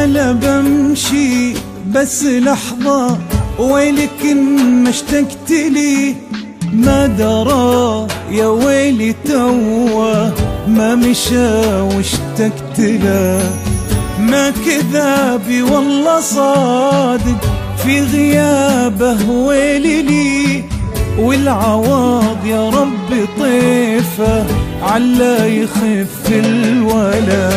قال بمشي بس لحظة، ويلك ما اشتقت لي، ما درى يا ويلي توه ما مشى واشتقت له. ما كذابي والله صادق في غيابه ويلي لي، والعواض يا رب طيفه علا يخف الولا.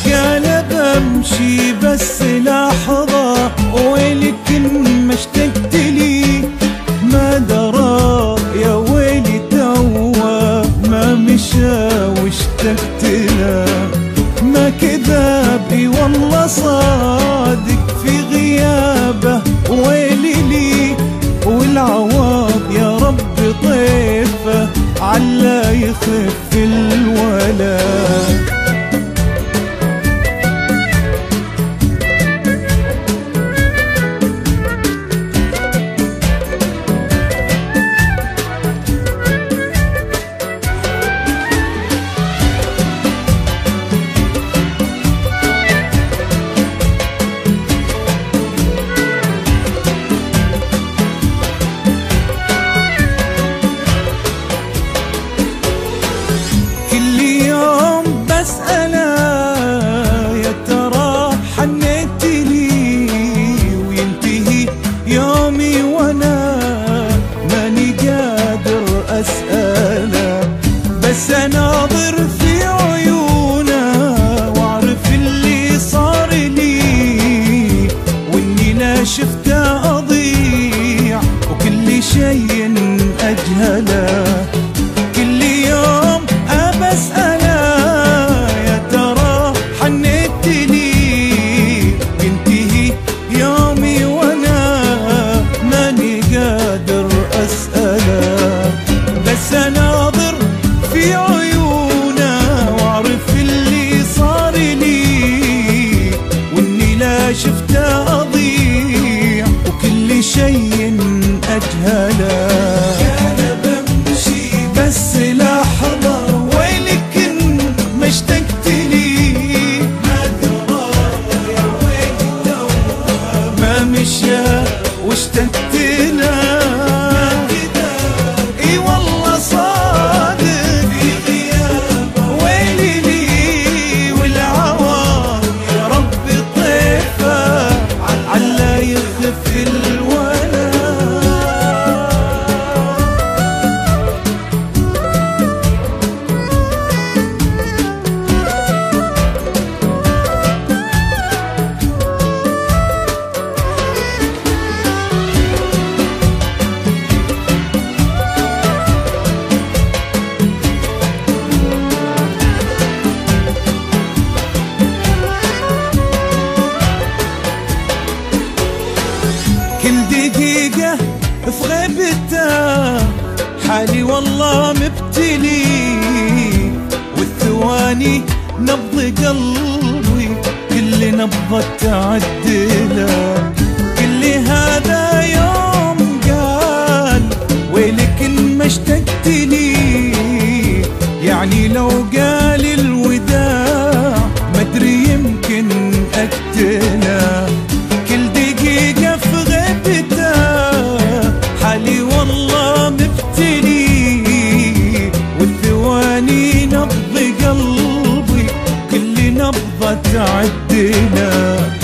قال بمشي بس لحظة، ويلك ما اشتقت لي، ما درى يا ويلي توه ما مشى واشتقت له. ما كذابي والله صادق في غيابه ويلي لي، والعواض يا رب طيفه علا يخف الولا. بس اناظر في عيونه واعرف اللي صار لي، واني لا شفته اضيع وكل شيء اجهله. كل يوم ابساله يا ترى حنيت لي، ينتهي يومي وانا ماني قادر اساله. بس اناظر في عيونه واعرف اللي صار لي، واني لا شفته اضيع وكل شيء اجهله. انا بمشي بس لحظه، ويلك ما اشتقت لي، ما درى يا ويلي توه ما مشى واشتقت له. كل دقيقة في غيبته حالي والله مبتلي، والثواني نبض قلبي كل نبضة تعدله. كل هذا يوم قال ويلك ما اشتقت لي، يعني لو قال الوداع مدري يمكن اقتله. كل دقيقة في غيبته حالي والله مبتلي، والثواني نبض قلبي كل نبضة تعدله.